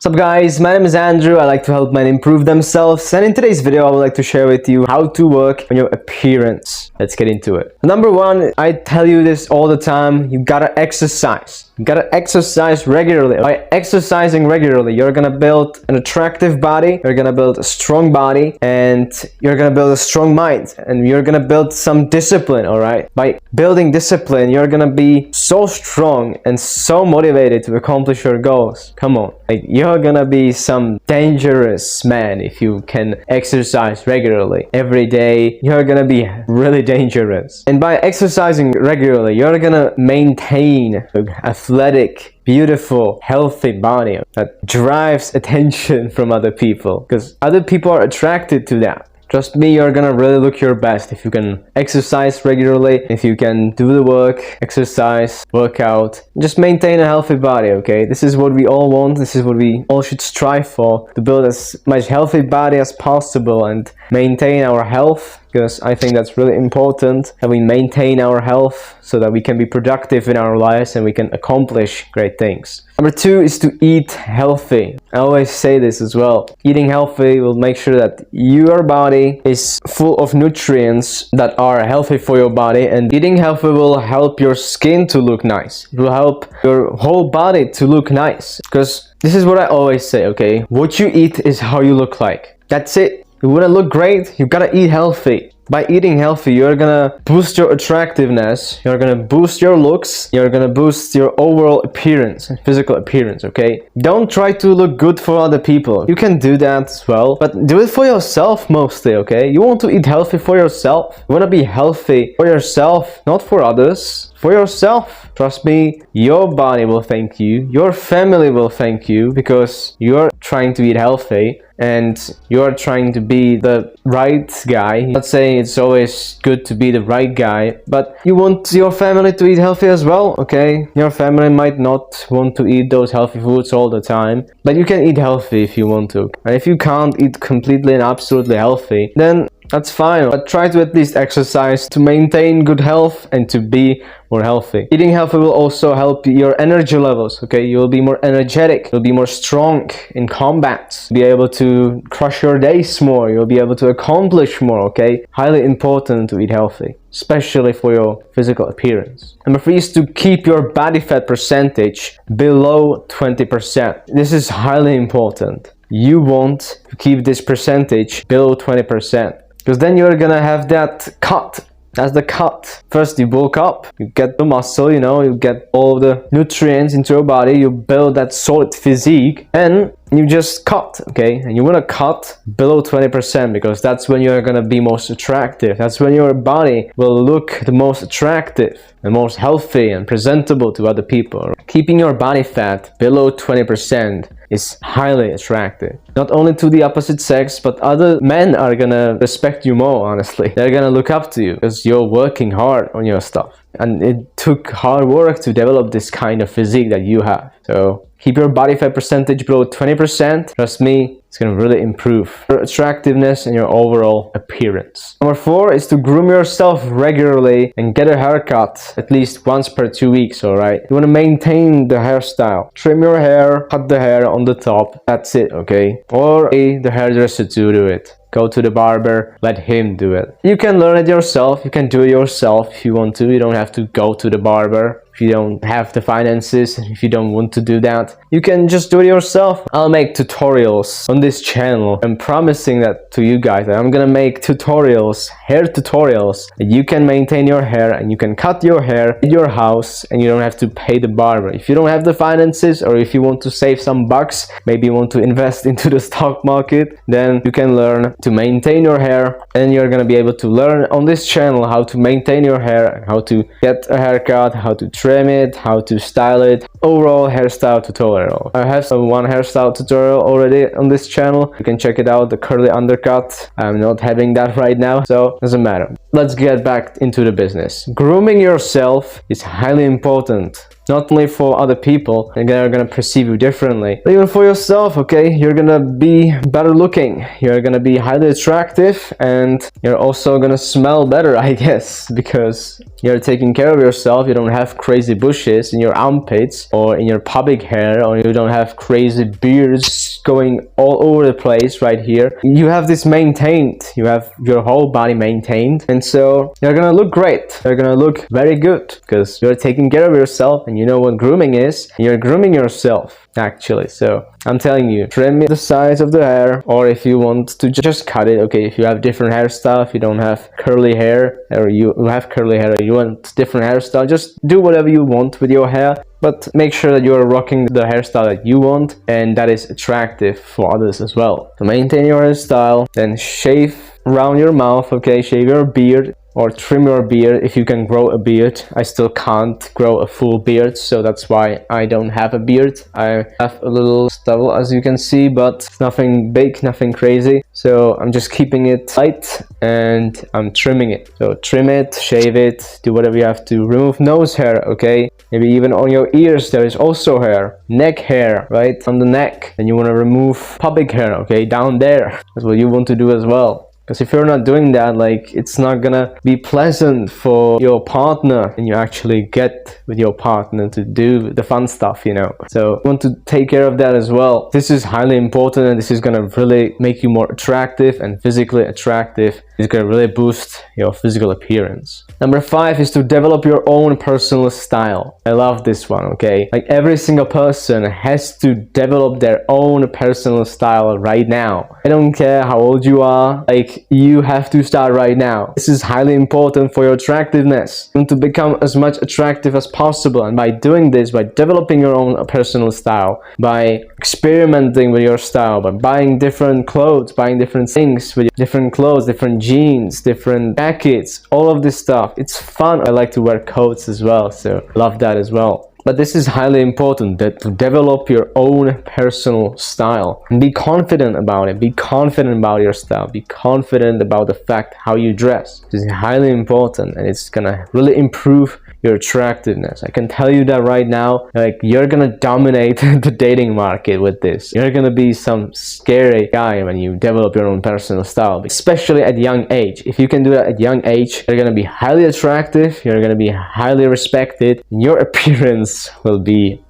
What's up guys, my name is Andrew. I like to help men improve themselves, and in today's video I would like to share with you how to work on your appearance. Let's get into it. Number one, I tell you this all the time, you gotta exercise. You gotta exercise regularly. By exercising regularly, you're gonna build an attractive body, you're gonna build a strong body, and you're gonna build a strong mind, and you're gonna build some discipline, alright? By building discipline, you're gonna be so strong and so motivated to accomplish your goals. Come on. Like, you're gonna be some dangerous man if you can exercise regularly. Every day, you're gonna be really dangerous. And by exercising regularly, you're gonna maintain an athletic, beautiful, healthy body that drives attention from other people, because other people are attracted to that. Trust me, you're gonna really look your best if you can exercise regularly, if you can do the work, exercise, work out, just maintain a healthy body, okay? This is what we all want, this is what we all should strive for, to build as much healthy body as possible and maintain our health, because I think that's really important, that we maintain our health so that we can be productive in our lives and we can accomplish great things. Number two is to eat healthy. I always say this as well. Eating healthy will make sure that your body is full of nutrients that are healthy for your body, and eating healthy will help your skin to look nice. It will help your whole body to look nice, because this is what I always say, okay? What you eat is how you look like. That's it. You wanna look great, you gotta eat healthy. By eating healthy, you're gonna boost your attractiveness, you're gonna boost your looks, you're gonna boost your overall appearance, physical appearance, okay? Don't try to look good for other people. You can do that as well, but do it for yourself mostly, okay? You want to eat healthy for yourself. You wanna be healthy for yourself, not for others. For yourself. Trust me, your body will thank you, your family will thank you, because you're trying to eat healthy and you're trying to be the right guy. I'm not saying it's always good to be the right guy, but you want your family to eat healthy as well, okay? Your family might not want to eat those healthy foods all the time, but you can eat healthy if you want to. And if you can't eat completely and absolutely healthy, then that's fine, but try to at least exercise to maintain good health and to be more healthy. Eating healthy will also help your energy levels, okay? You'll be more energetic, you'll be more strong in combat, be able to crush your days more, you'll be able to accomplish more, okay? Highly important to eat healthy, especially for your physical appearance. Number three is to keep your body fat percentage below 20%. This is highly important. You want to keep this percentage below 20%. Because then you're gonna have that cut. That's the cut. First you bulk up, you get the muscle, you know, you get all the nutrients into your body, you build that solid physique, and you just cut, okay? And you wanna cut below 20%, because that's when you're gonna be most attractive. That's when your body will look the most attractive and most healthy and presentable to other people. Keeping your body fat below 20% is highly attractive. Not only to the opposite sex, but other men are gonna respect you more, honestly. They're gonna look up to you because you're working hard on your stuff. And it took hard work to develop this kind of physique that you have. So keep your body fat percentage below 20%. Trust me, it's gonna really improve your attractiveness and your overall appearance. Number four is to groom yourself regularly and get a haircut at least once per 2 weeks, alright? You wanna maintain the hairstyle. Trim your hair, cut the hair on the top, that's it, okay? Or pay the hairdresser to do it. Go to the barber, let him do it. You can learn it yourself, you can do it yourself if you want to. You don't have to go to the barber if you don't have the finances, if you don't want to do that. You can just do it yourself. I'll make tutorials on this channel. I'm promising that to you guys. I'm gonna make tutorials, hair tutorials, that you can maintain your hair and you can cut your hair in your house and you don't have to pay the barber. If you don't have the finances, or if you want to save some bucks, maybe you want to invest into the stock market, then you can learn to maintain your hair, and you're gonna be able to learn on this channel how to maintain your hair, how to get a haircut, how to trim it, how to style it. Overall hairstyle tutorial. I have one hairstyle tutorial already on this channel. You can check it out, the curly undercut. I'm not having that right now, so doesn't matter. Let's get back into the business. Grooming yourself is highly important. Not only for other people, and they're gonna perceive you differently, but even for yourself, okay? You're gonna be better looking, you're gonna be highly attractive, and you're also gonna smell better, I guess, because you're taking care of yourself. You don't have crazy bushes in your armpits or in your pubic hair, or you don't have crazy beards going all over the place right here. You have this maintained, you have your whole body maintained, and so you're gonna look great. You're gonna look very good because you're taking care of yourself, and you know what grooming is. You're grooming yourself actually. So I'm telling you, trim the sides of the hair, or if you want to just cut it, okay? If you have different hairstyle, if you don't have curly hair, or you have curly hair, or you want different hairstyle, just do whatever you want with your hair, but make sure that you're rocking the hairstyle that you want and that is attractive for others as well. To maintain your hairstyle, then shave around your mouth, okay? Shave your beard or trim your beard if you can grow a beard. I still can't grow a full beard, so that's why I don't have a beard. I have a little stubble, as you can see, but nothing big, nothing crazy. So I'm just keeping it light and I'm trimming it. So trim it, shave it, do whatever you have to. Remove nose hair, okay? Maybe even on your ears there is also hair. Neck hair, right? On the neck. And you want to remove pubic hair, okay? Down there. That's what you want to do as well. Because if you're not doing that, like, it's not gonna be pleasant for your partner, and you actually get with your partner to do the fun stuff, you know. So you want to take care of that as well. This is highly important, and this is gonna really make you more attractive and physically attractive. It's gonna really boost your physical appearance. Number 5 is to develop your own personal style. I love this one, okay? Like, every single person has to develop their own personal style right now. I don't care how old you are, like, you have to start right now. This is highly important for your attractiveness. You want to become as much attractive as possible, and by doing this, by developing your own personal style, by experimenting with your style, by buying different clothes, buying different things with different clothes, different jeans, different jackets, all of this stuff. It's fun. I like to wear coats as well, so love that as well. But this is highly important, that to develop your own personal style and be confident about it. Be confident about your style. Be confident about the fact how you dress. This is highly important, and it's gonna really improve your attractiveness. I can tell you that right now, like, you're gonna dominate the dating market with this. You're gonna be some scary guy when you develop your own personal style, especially at a young age. If you can do that at a young age, you're gonna be highly attractive, you're gonna be highly respected, and your appearance will be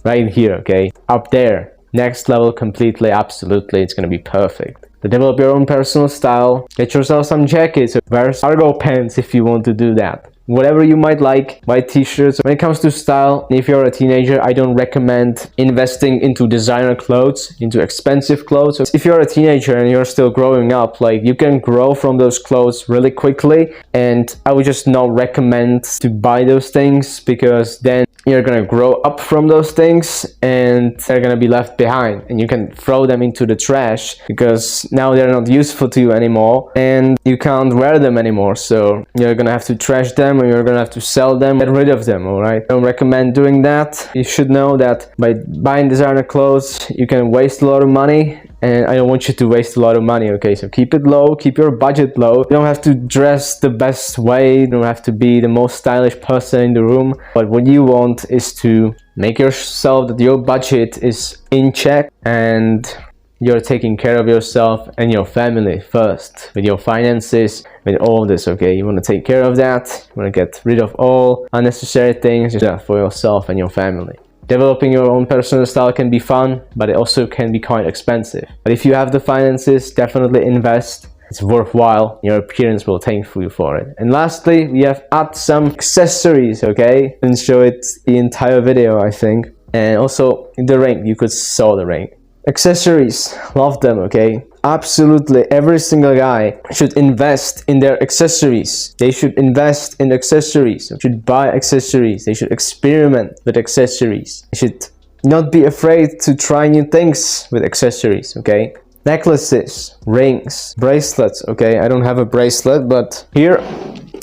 right here, okay? Up there. Next level completely, absolutely, it's gonna be perfect. To develop your own personal style, get yourself some jackets, wear cargo pants if you want to do that. Whatever you might like, white t-shirts. When it comes to style, if you're a teenager, I don't recommend investing into designer clothes, into expensive clothes. If you're a teenager and you're still growing up, like, you can grow from those clothes really quickly, and I would just not recommend to buy those things, because then you're gonna grow up from those things and they're gonna be left behind, and you can throw them into the trash because now they're not useful to you anymore and you can't wear them anymore. So you're gonna have to trash them, or you're gonna have to sell them, get rid of them. All right, I don't recommend doing that. You should know that by buying designer clothes you can waste a lot of money, and I don't want you to waste a lot of money, okay? So keep it low, keep your budget low. You don't have to dress the best way, you don't have to be the most stylish person in the room, but what you want is to make yourself that your budget is in check and you're taking care of yourself and your family first, with your finances, with all this, okay? You want to take care of that, you want to get rid of all unnecessary things for yourself and your family. Developing your own personal style can be fun, but it also can be quite expensive. But if you have the finances, definitely invest. It's worthwhile. Your appearance will thank you for it. And lastly, we have add some accessories, okay? And show it the entire video, I think. And also the ring, you could sew the ring. Accessories, love them, okay? Absolutely, every single guy should invest in their accessories. They should invest in accessories. They should buy accessories. They should experiment with accessories. They should not be afraid to try new things with accessories, okay? Necklaces, rings, bracelets, okay? I don't have a bracelet, but here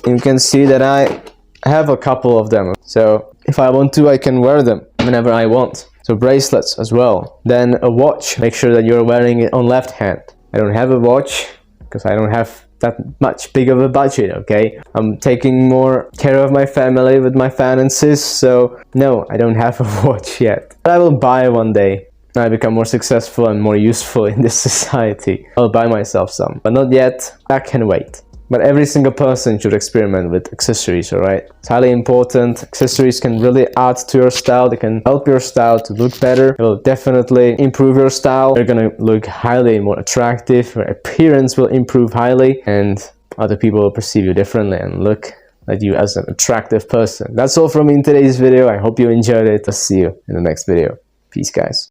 you can see that I have a couple of them. So if I want to, I can wear them whenever I want. So bracelets as well. Then a watch, make sure that you're wearing it on left hand. I don't have a watch because I don't have that much big of a budget, okay? I'm taking more care of my family with my finances, so no, I don't have a watch yet. But I will buy one day. When I become more successful and more useful in this society, I'll buy myself some, but not yet. I can wait. But every single person should experiment with accessories, alright? It's highly important. Accessories can really add to your style. They can help your style to look better. It will definitely improve your style. You're gonna look highly more attractive. Your appearance will improve highly, and other people will perceive you differently and look at you as an attractive person. That's all from me in today's video. I hope you enjoyed it. I'll see you in the next video. Peace, guys.